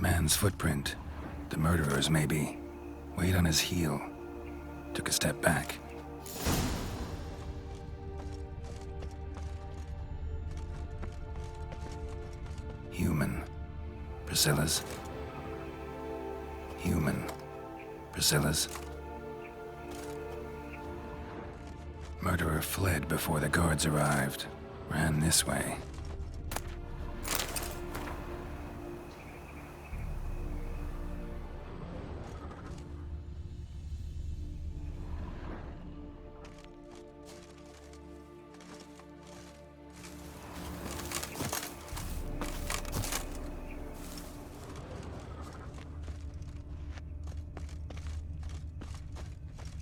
Man's footprint. The murderer's, maybe. Weight on his heel. Took a step back. Human. Priscilla's. Human. Priscilla's. Murderer fled before the guards arrived. Ran this way.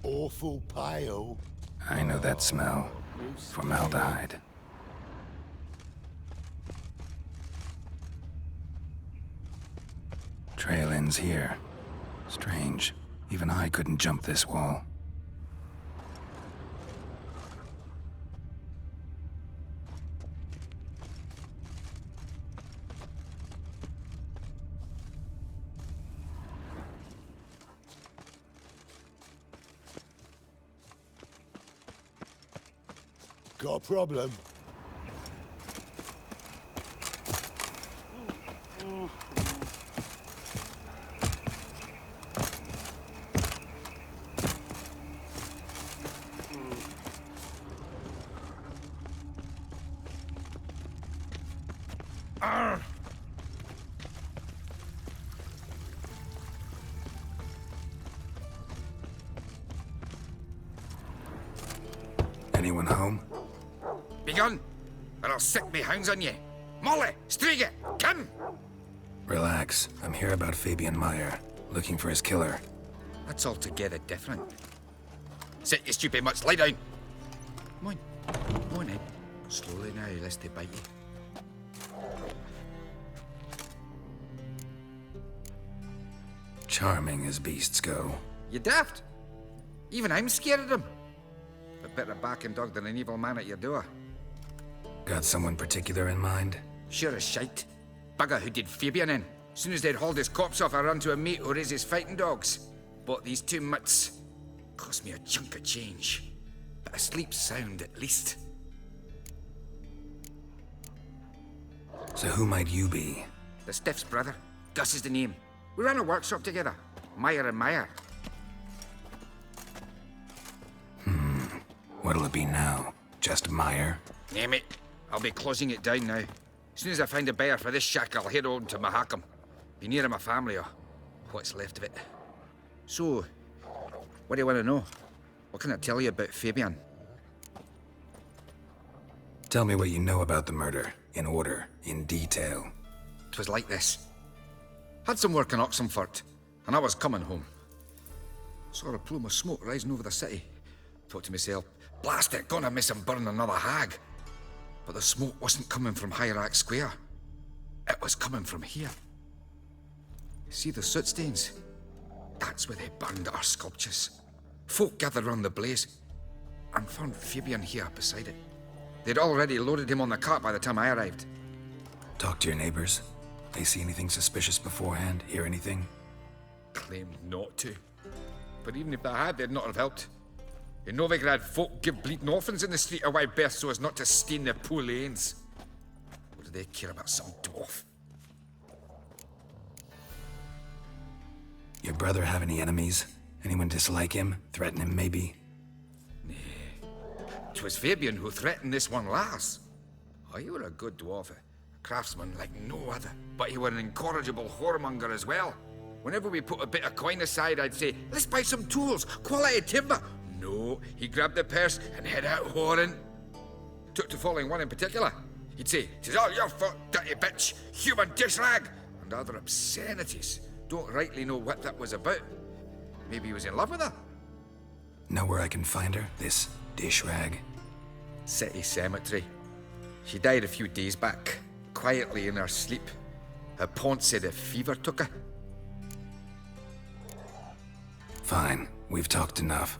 Awful pale. I know that smell. Formaldehyde. Trail ends here. Strange. Even I couldn't jump this wall. Got a problem? Anyone home? Begun, or I'll sick me hounds on you. Molly, Striga, come! Relax. I'm here about Fabian Meyer. Looking for his killer. That's altogether different. Sit, you stupid mutts, lie down. Come on in. Slowly now, lest they bite you. Charming as beasts go. You daft? Even I'm scared of them. A better barking dog than an evil man at your door. Got someone particular in mind? Sure as shite. Bugger who did Fabian in. Soon as they'd hauled his corpse off, I run to a mate who raises fighting dogs. Bought these two mutts. Cost me a chunk of change. But I sleep sound at least. So who might you be? The Stiff's brother. Gus is the name. We ran a workshop together. Meyer and Meyer. What'll it be now? Just Meyer? Name it. I'll be closing it down now. As soon as I find a buyer for this shack, I'll head on to Mahakam. Be near my family, or what's left of it. So, what do you want to know? What can I tell you about Fabian? Tell me what you know about the murder. In order. In detail. 'Twas like this. Had some work in Oxenfurt, and I was coming home. Saw a plume of smoke rising over the city. Thought to myself, blast it, gonna miss him burn another hag. But the smoke wasn't coming from Hierarch Square. It was coming from here. See the soot stains? That's where they burned our sculptures. Folk gathered round the blaze and found Fabian here beside it. They'd already loaded him on the cart by the time I arrived. Talk to your neighbors. They see anything suspicious beforehand? Hear anything? Claimed not to. But even if they had, they'd not have helped. In Novigrad, folk give bleeding orphans in the street a wide berth so as not to stain their poor lanes. What do they care about some dwarf? Your brother have any enemies? Anyone dislike him? Threaten him, maybe? 'Twas Fabian who threatened this one last. Oh, he were a good dwarf, a craftsman like no other. But he were an incorrigible whoremonger as well. Whenever we put a bit of coin aside, I'd say, let's buy some tools, quality timber. No, he grabbed the purse and head out whoring. Took to following one in particular. He'd say, "'Tis all your fault, dirty bitch, human dish rag," and other obscenities. Don't rightly know what that was about. Maybe he was in love with her. Know where I can find her? This dish rag? City cemetery. She died a few days back, quietly in her sleep. Her pont said a fever took her. Fine, we've talked enough.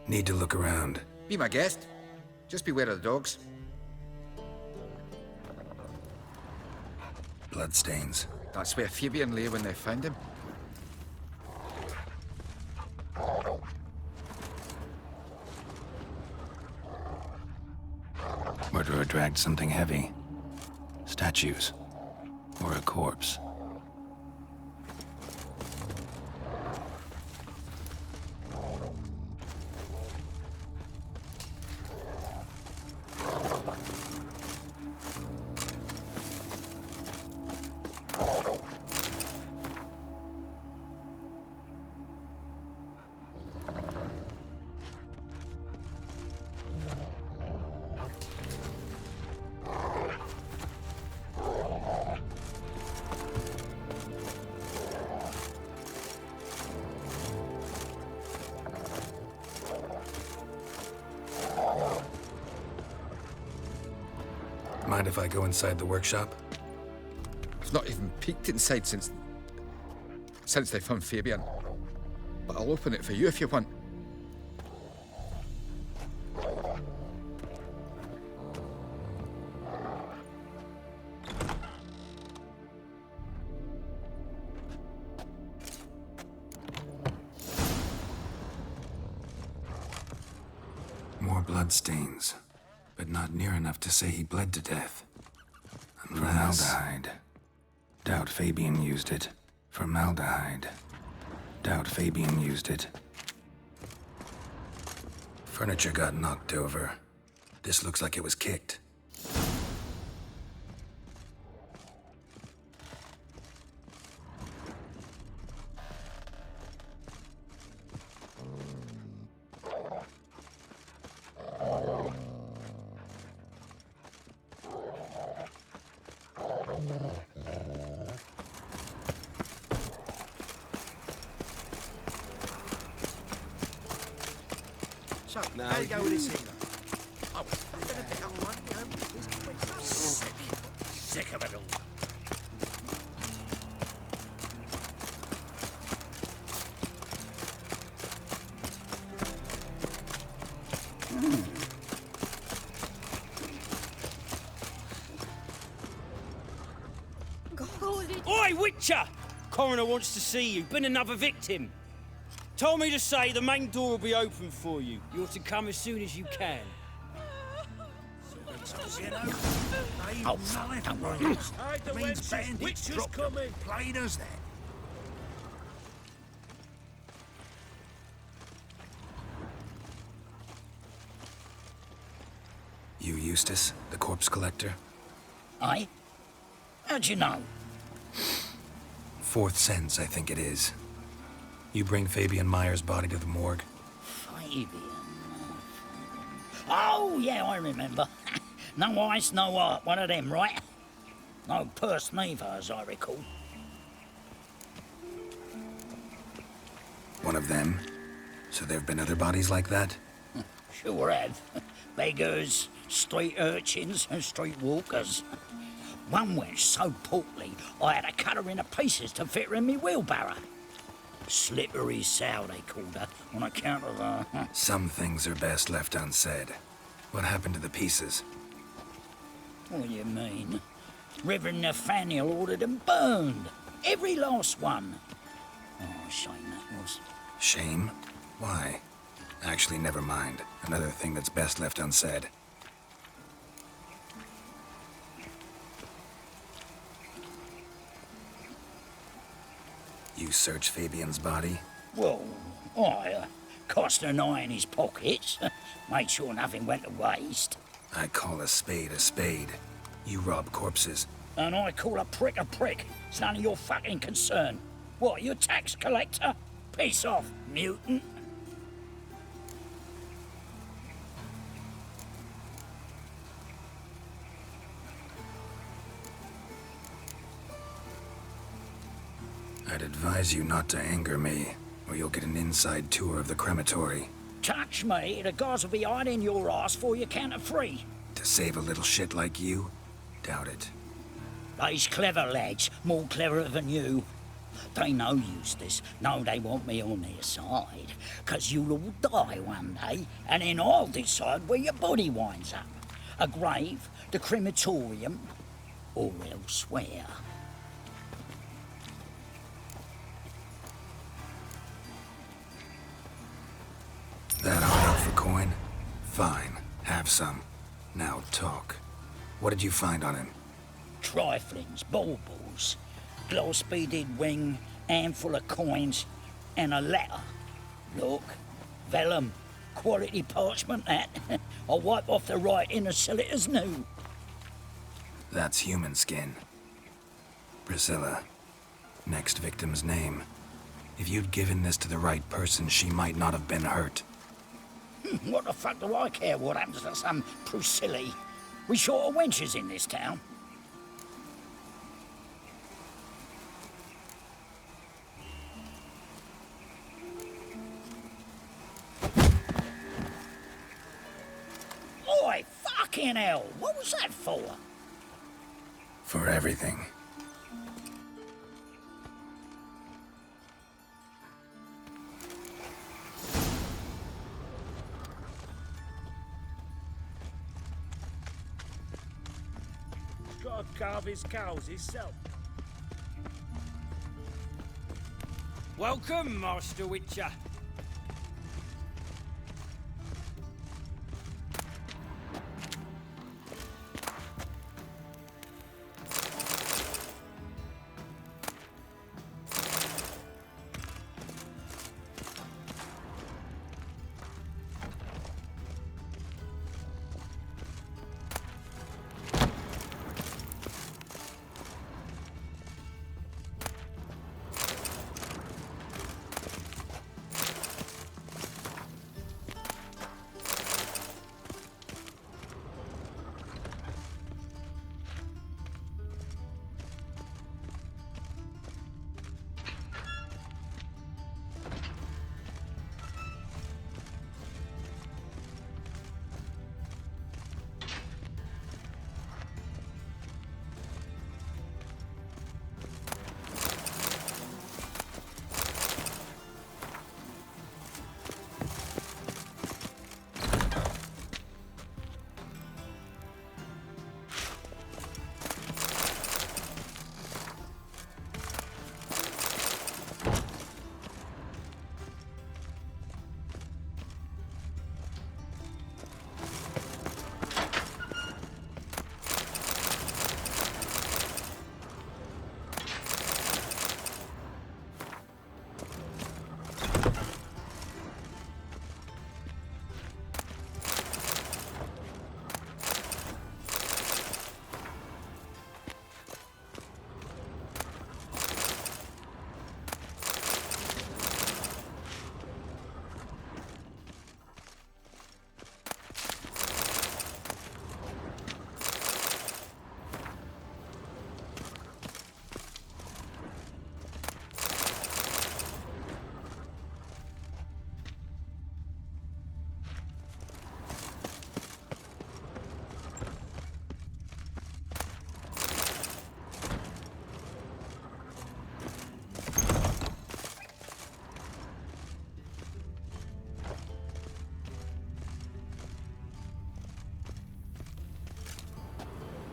Need to look around. Be my guest. Just beware of the dogs. Bloodstains. That's where Fabian lay when they found him. Murderer dragged something heavy. Statues. Or a corpse. Mind if I go inside the workshop? I've not even peeked inside since they found Fabian. But I'll open it for you if you want. More bloodstains, but not near enough to say he bled to death. Formaldehyde. Doubt Fabian used it. Formaldehyde. Doubt Fabian used it. Furniture got knocked over. This looks like it was kicked. So, how you go with this thing? Oh, I'm gonna pick up one, you know. Sick of it all. Oi, Witcher! Coroner wants to see you. Been another victim. Told me to say the main door will be open for you. You're to come as soon as you can. Oh, fuck, don't worry. Means bandits dropped coming. Played us then. You Eustace, the corpse collector? Aye? How'd you know? Fourth sense, I think it is. You bring Fabian Meyer's body to the morgue? Fabian. Oh, yeah, I remember. No eyes, no heart, one of them, right? No purse neither, as I recall. One of them? So there've been other bodies like that? Sure have. Beggars, street urchins, and street walkers. One wench so portly, I had to cut her into pieces to fit her in me wheelbarrow. Slippery sow, they called her, on account of her. Some things are best left unsaid. What happened to the pieces? What do you mean? Reverend Nathaniel ordered them burned. Every last one. Oh, shame that was. Shame? Why? Actually, never mind. Another thing that's best left unsaid. You search Fabian's body? Well, I cast an eye in his pockets. Made sure nothing went to waste. I call a spade a spade. You rob corpses. And I call a prick a prick. It's none of your fucking concern. What, you tax collector? Piss off, mutant. I'd advise you not to anger me, or you'll get an inside tour of the crematory. Touch me, the guards will be hiding your ass for your count of 3. To save a little shit like you? Doubt it. They's clever lads, more cleverer than you. They know Eustace, know they want me on their side, 'cause you'll all die one day, and then I'll decide where your body winds up. A grave, the crematorium, or elsewhere. That all for coin? Fine, have some. Now talk. What did you find on him? Triflings, baubles, glass-beaded ring, handful of coins, and a letter. Look, vellum, quality parchment that. I'll wipe off the writing and sell it as new. That's human skin. Priscilla. Next victim's name. If you'd given this to the right person, she might not have been hurt. What the fuck do I care what happens to some Priscilla? We short of wenches in this town. Oi, fucking hell! What was that for? For everything. Gotta carve his cows himself. Welcome, Master Witcher.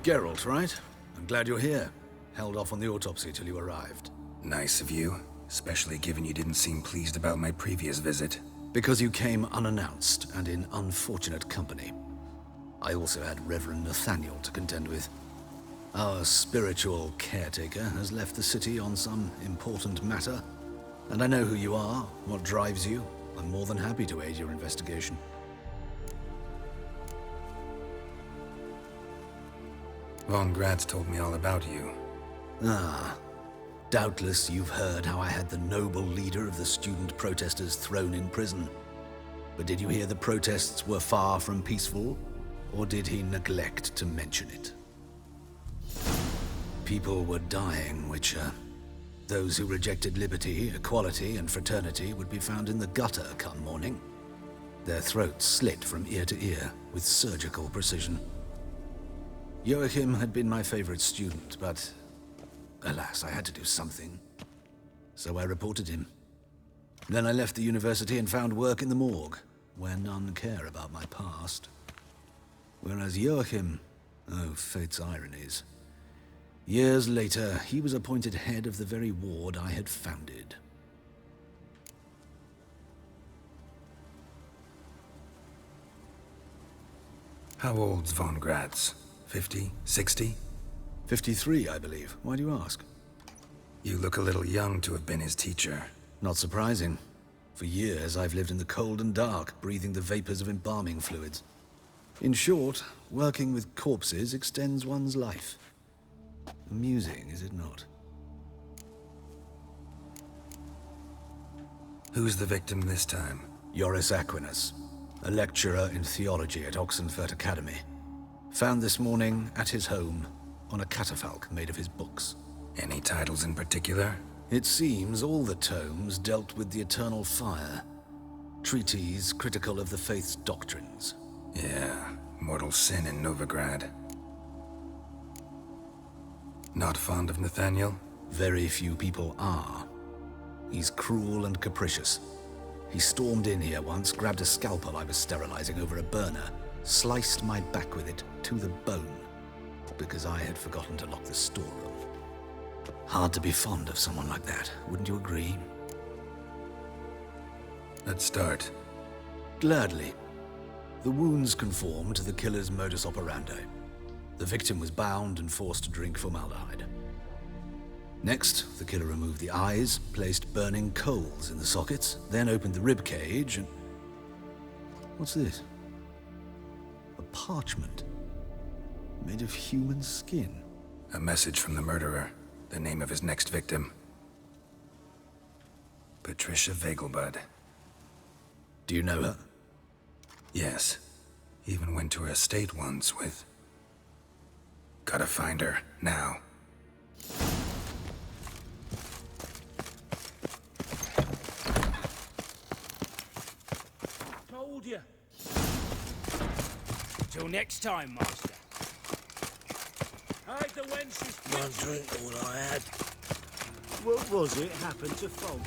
Geralt, right? I'm glad you're here. Held off on the autopsy till you arrived. Nice of you, especially given you didn't seem pleased about my previous visit. Because you came unannounced and in unfortunate company. I also had Reverend Nathaniel to contend with. Our spiritual caretaker has left the city on some important matter, and I know who you are, what drives you. I'm more than happy to aid your investigation. Von Graz told me all about you. Ah, doubtless you've heard how I had the noble leader of the student protesters thrown in prison. But did you hear the protests were far from peaceful, or did he neglect to mention it? People were dying, Witcher. Those who rejected liberty, equality, and fraternity would be found in the gutter come morning. Their throats slit from ear to ear with surgical precision. Joachim had been my favorite student, but alas, I had to do something. So I reported him. Then I left the university and found work in the morgue, where none care about my past. Whereas Joachim, oh, fate's ironies. Years later, he was appointed head of the very ward I had founded. How old's von Gratz? 50? 60? 53, I believe. Why do you ask? You look a little young to have been his teacher. Not surprising. For years, I've lived in the cold and dark, breathing the vapors of embalming fluids. In short, working with corpses extends one's life. Amusing, is it not? Who's the victim this time? Joris Aquinas, a lecturer in theology at Oxenfurt Academy. Found this morning at his home on a catafalque made of his books. Any titles in particular? It seems all the tomes dealt with the eternal fire. Treatises critical of the faith's doctrines. Yeah, mortal sin in Novigrad. Not fond of Nathaniel? Very few people are. He's cruel and capricious. He stormed in here once, grabbed a scalpel I was sterilizing over a burner, sliced my back with it to the bone, because I had forgotten to lock the storeroom. Hard to be fond of someone like that, wouldn't you agree? Let's start. Gladly. The wounds conform to the killer's modus operandi. The victim was bound and forced to drink formaldehyde. Next, the killer removed the eyes, placed burning coals in the sockets, then opened the rib cage and... What's this? A parchment. Made of human skin. A message from the murderer. The name of his next victim. Patricia Vegelbud. Do you know her? Yes. Even went to her estate once with... Gotta find her, now. Told you. Till next time, Master. Hide the wenches. One drink, all I had. What was it happened to Falk?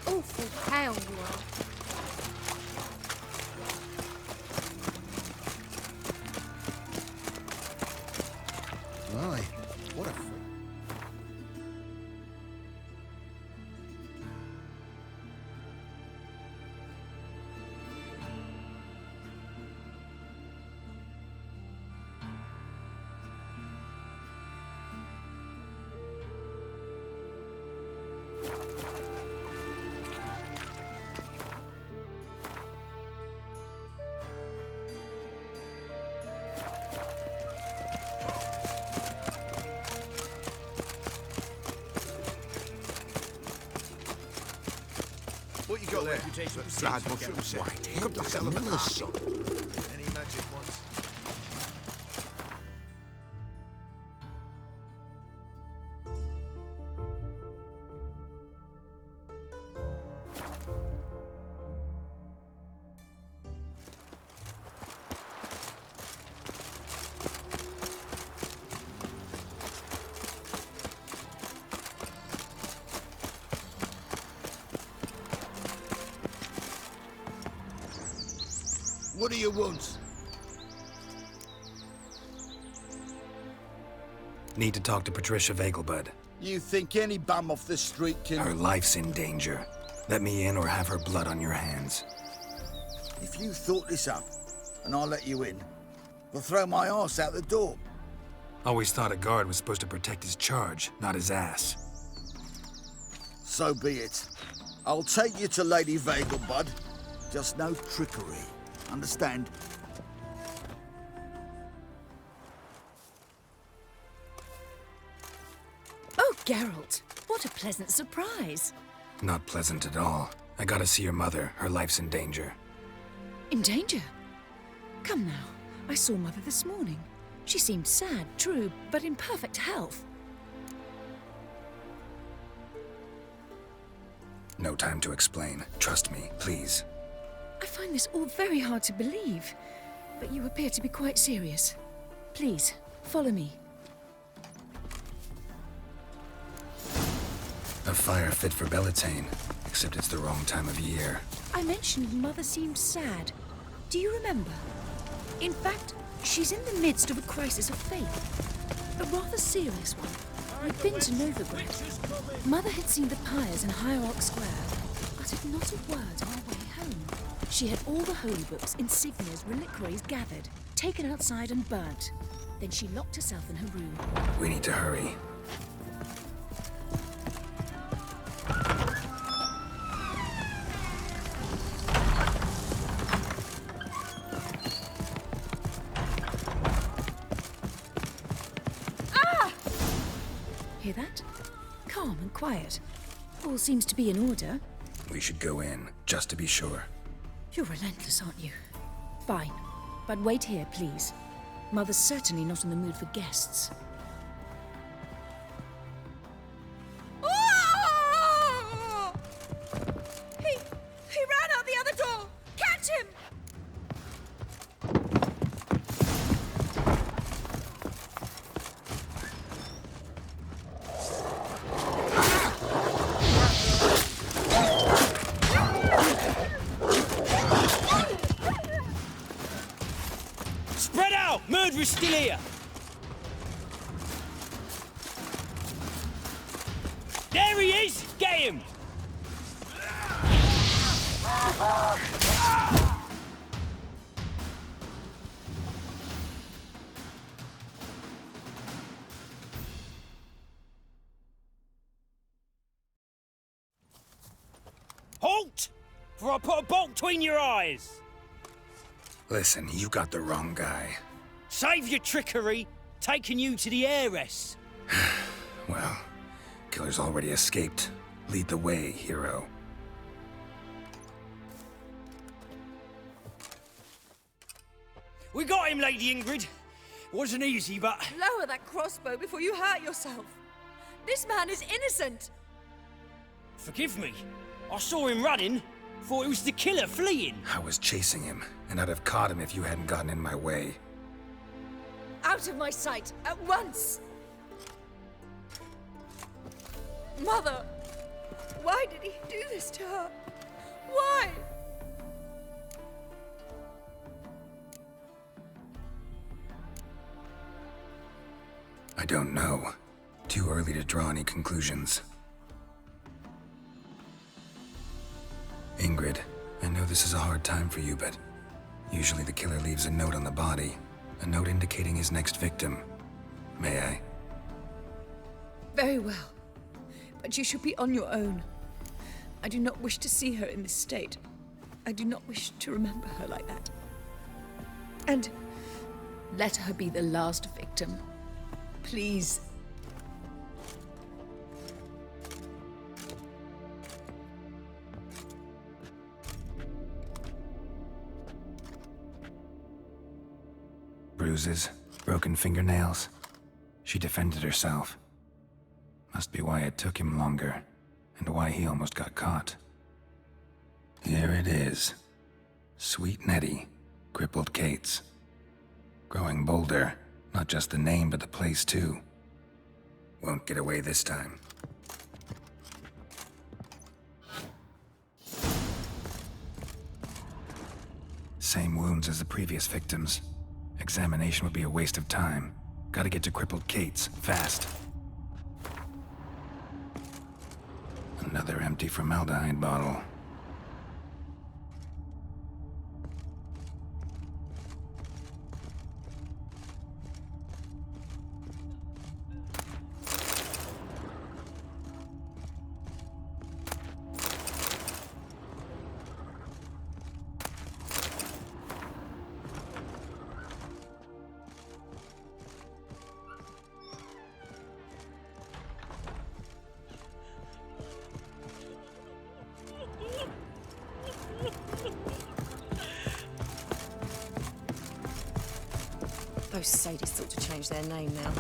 Awful pale you are. My, what a... What you got there? Blood mushrooms. Could the hell of a song. Any magic ones? What do you want? Need to talk to Patricia Vegelbud. You think any bum off the street can... Her life's in danger. Let me in or have her blood on your hands. If you thought this up, and I'll let you in, I'll throw my arse out the door. Always thought a guard was supposed to protect his charge, not his ass. So be it. I'll take you to Lady Vegelbud. Just no trickery. Understand? Oh, Geralt, what a pleasant surprise. Not pleasant at all. I gotta see your mother. Her life's in danger. In danger? Come now, I saw Mother this morning. She seemed sad, true, but in perfect health. No time to explain. Trust me, please. I find this all very hard to believe, but you appear to be quite serious. Please, follow me. A fire fit for Bellatane, except it's the wrong time of year. I mentioned Mother seemed sad. Do you remember? In fact, she's in the midst of a crisis of faith. A rather serious one. We'd been to Novigrad. Mother had seen the pyres in Hierarch Square, uttered not a word on our way home. She had all the holy books, insignias, reliquaries gathered, taken outside and burnt. Then she locked herself in her room. We need to hurry. Hear that? Calm and quiet. All seems to be in order. We should go in, just to be sure. You're relentless, aren't you? Fine. But wait here, please. Mother's certainly not in the mood for guests. Oh! He ran out the other door! Catch him! Spread out! Murderer's still here! There he is! Get him! Halt! For I put a bolt between your eyes! Listen, you got the wrong guy. Save your trickery, taking you to the heiress. Well, killer's already escaped. Lead the way, hero. We got him, Lady Ingrid. Wasn't easy, but... Lower that crossbow before you hurt yourself. This man is innocent. Forgive me. I saw him running. Thought it was the killer fleeing. I was chasing him, and I'd have caught him if you hadn't gotten in my way. Out of my sight, at once! Mother! Why did he do this to her? Why? I don't know. Too early to draw any conclusions. Ingrid, I know this is a hard time for you, but usually the killer leaves a note on the body. A note indicating his next victim. May I? Very well. But you should be on your own. I do not wish to see her in this state. I do not wish to remember her like that. And let her be the last victim. Please. Bruises, broken fingernails. She defended herself. Must be why it took him longer, and why he almost got caught. Here it is. Sweet Nettie, crippled Kate's. Growing bolder, not just the name, but the place too. Won't get away this time. Same wounds as the previous victims. Examination would be a waste of time. Gotta get to crippled Kate's, fast. Another empty formaldehyde bottle. Those sadists ought to change their name now.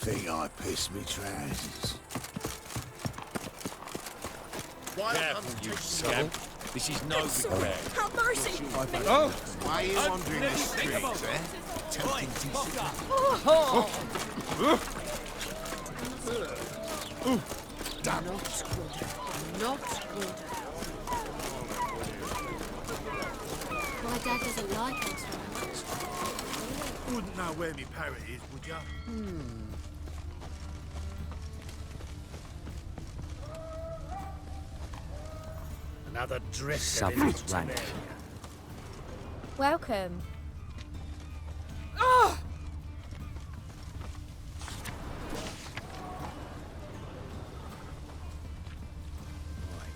Think I pissed me trousers. Careful, you scamp. This is no regret. Have mercy! Why are you wandering the streets, eh? Tempting Not good. Not good. My dad doesn't like us very much. Wouldn't know where my parrot is, would ya? Another drifter in its rank. Welcome.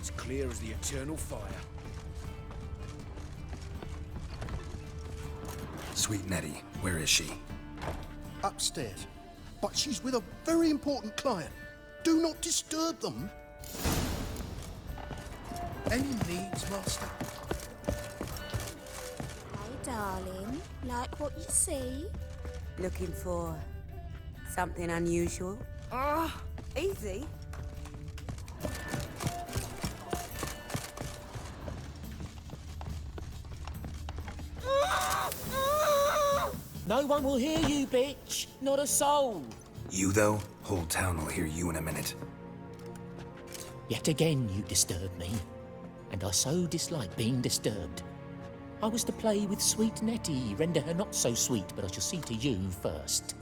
It's clear as the eternal fire. Sweet Nettie, where is she? Upstairs. But she's with a very important client. Do not disturb them. Any needs, Master? Hey, darling. Like what you see? Looking for something unusual? Easy. No one will hear you, bitch. Not a soul. You, though? Whole town will hear you in a minute. Yet again you disturb me, and I so dislike being disturbed. I was to play with sweet Nettie, render her not so sweet, but I shall see to you first.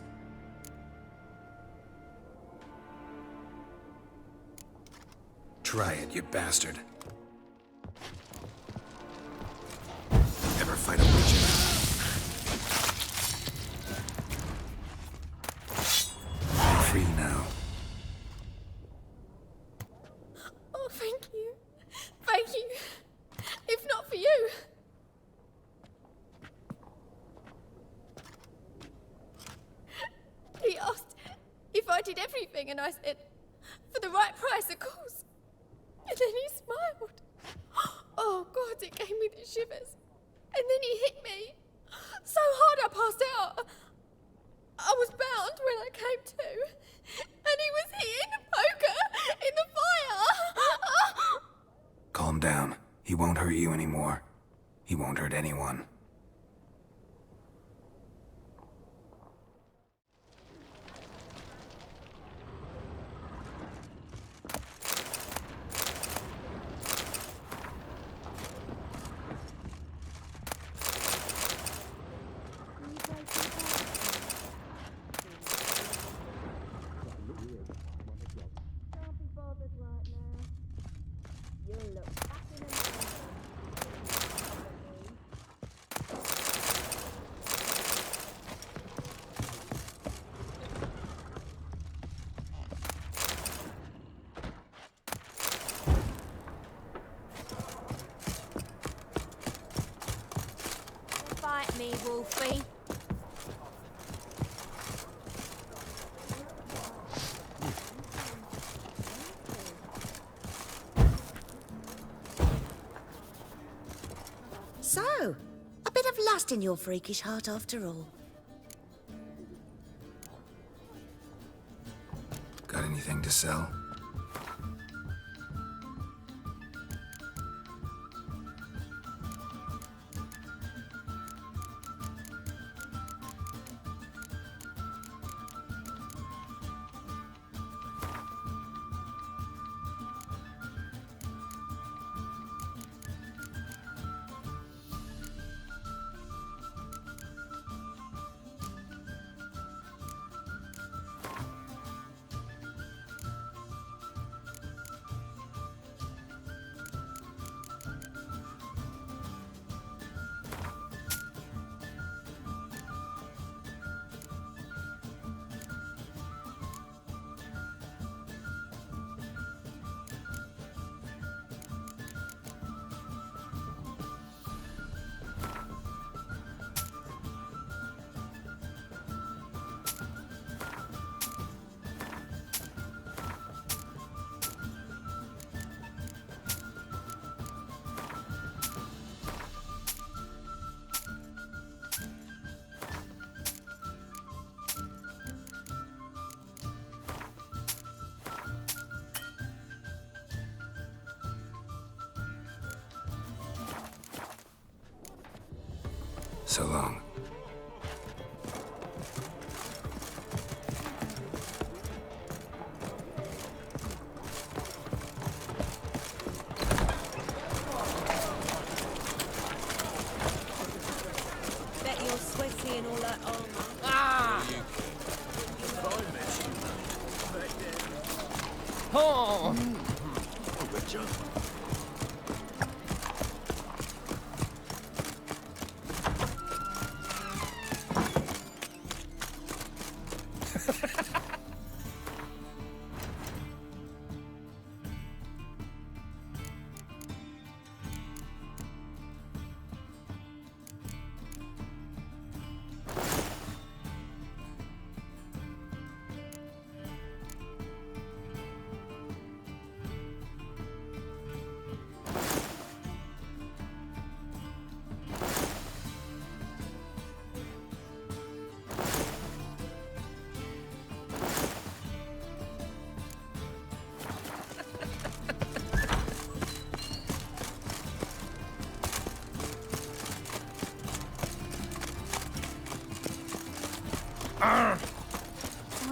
Try it, you bastard. Ever fight a witch? Free now. Oh, thank you. Thank you. If not for you. He asked if I did everything, and I said, for the right price, of course. And then he smiled. Oh, God, it gave me the shivers. And then he hit me so hard I passed out. I was bound when I came to. And he was hitting the poker in the fire. Calm down. He won't hurt you anymore. He won't hurt anyone. Fight me, Wolfie. So, a bit of lust in your freakish heart after all. Got anything to sell? So long. Bet you're sweaty and all that armor. Oh!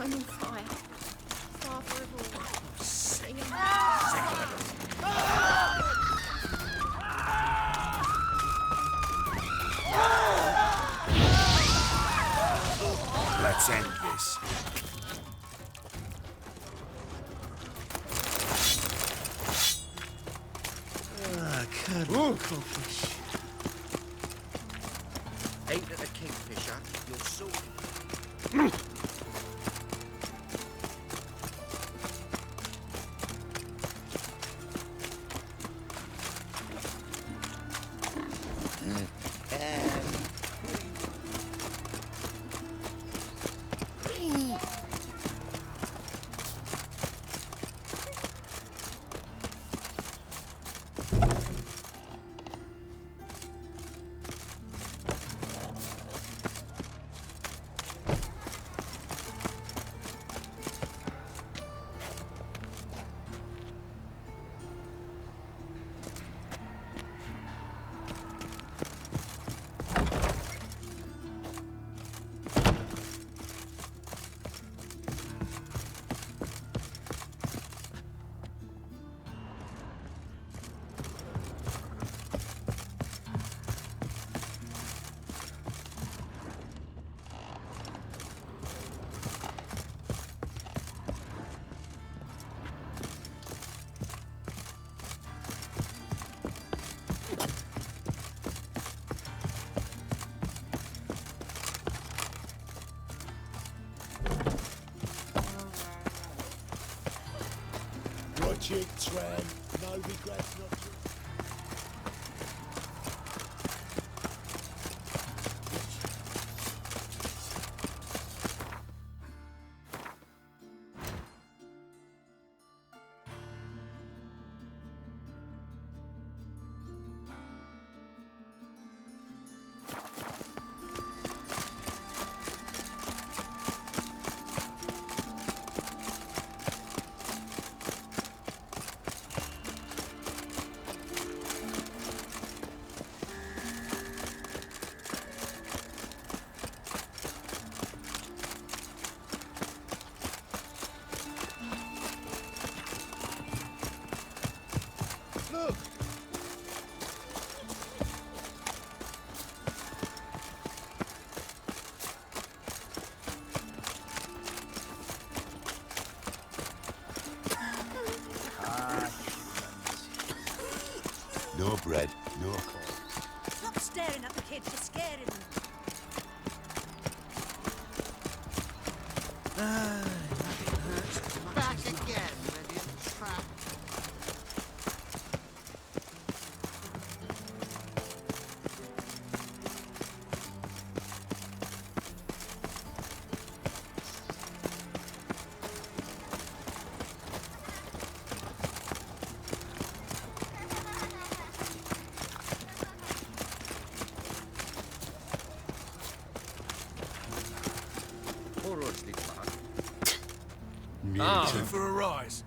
I'm on fire. Father of all. Sing Let's end this. Curdled crawfish. Ain't it a kingfisher? You're so... Logic, Tran, no regrets not to... No bread, no coffee. Stop staring at the kids, you're scaring them. Nothing hurts as much Back as again, ready in the trap. Poor roads lead back. For a rise.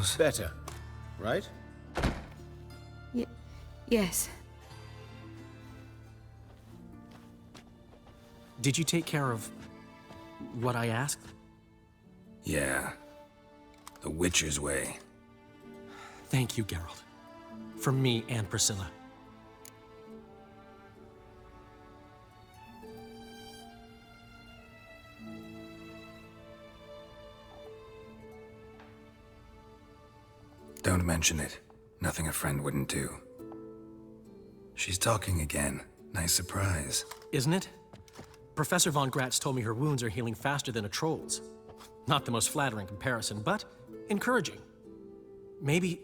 suppose. Better, right? Yes. Did you take care of what I asked? Yeah. The Witcher's way. Thank you, Geralt. From me and Priscilla. Don't mention it. Nothing a friend wouldn't do. She's talking again. Nice surprise. Isn't it? Professor von Gratz told me her wounds are healing faster than a troll's. Not the most flattering comparison, but encouraging. Maybe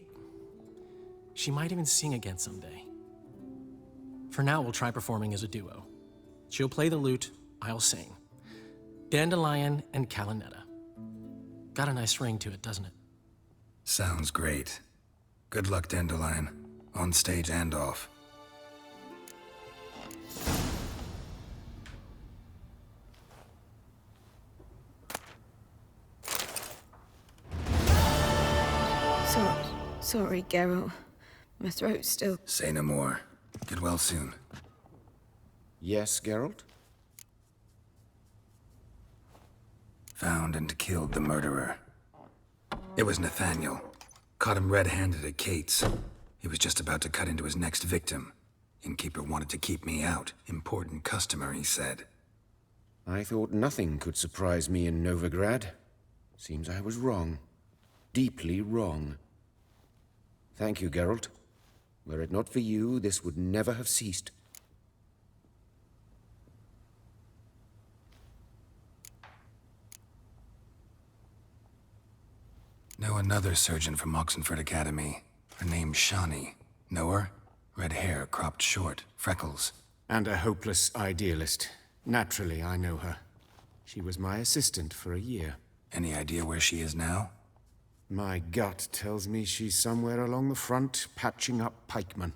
she might even sing again someday. For now, we'll try performing as a duo. She'll play the lute, I'll sing. Dandelion and Calinetta. Got a nice ring to it, doesn't it? Sounds great. Good luck, Dandelion. On stage and off. Sorry, Geralt. My throat's still... Say no more. Get well soon. Yes, Geralt? Found and killed the murderer. It was Nathaniel. Caught him red-handed at Kate's. He was just about to cut into his next victim. Innkeeper wanted to keep me out. Important customer, he said. I thought nothing could surprise me in Novigrad. Seems I was wrong. Deeply wrong. Thank you, Geralt. Were it not for you, this would never have ceased. Know another surgeon from Oxenford Academy. Her name's Shawnee. Know her? Red hair, cropped short, freckles. And a hopeless idealist. Naturally, I know her. She was my assistant for a year. Any idea where she is now? My gut tells me she's somewhere along the front, patching up pikemen.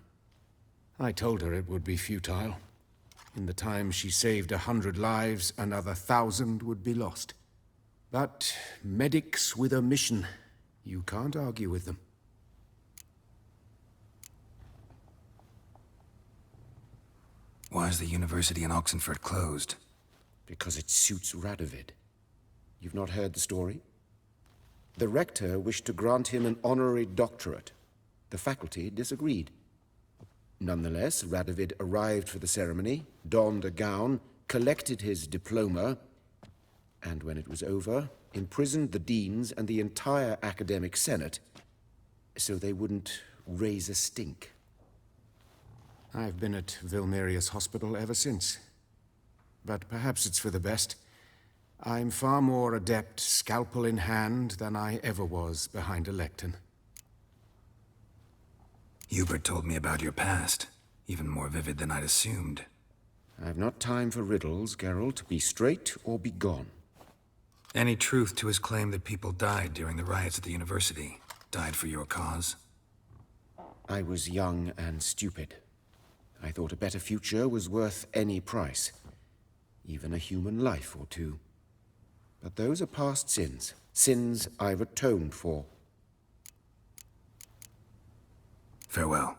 I told her it would be futile. In the time she saved 100 lives, another 1,000 would be lost. But medics with a mission, you can't argue with them. Why is the university in Oxenford closed? Because it suits Radovid. You've not heard the story? The rector wished to grant him an honorary doctorate. The faculty disagreed. Nonetheless, Radovid arrived for the ceremony, donned a gown, collected his diploma, and when it was over, imprisoned the deans and the entire academic senate so they wouldn't raise a stink. I've been at Vilmerius Hospital ever since. But perhaps it's for the best. I'm far more adept, scalpel in hand, than I ever was behind a lectern. Hubert told me about your past. Even more vivid than I'd assumed. I've not time for riddles, Geralt. Be straight or be gone. Any truth to his claim that people died during the riots at the university? Died for your cause? I was young and stupid. I thought a better future was worth any price. Even a human life or two. But those are past sins. Sins I've atoned for. Farewell.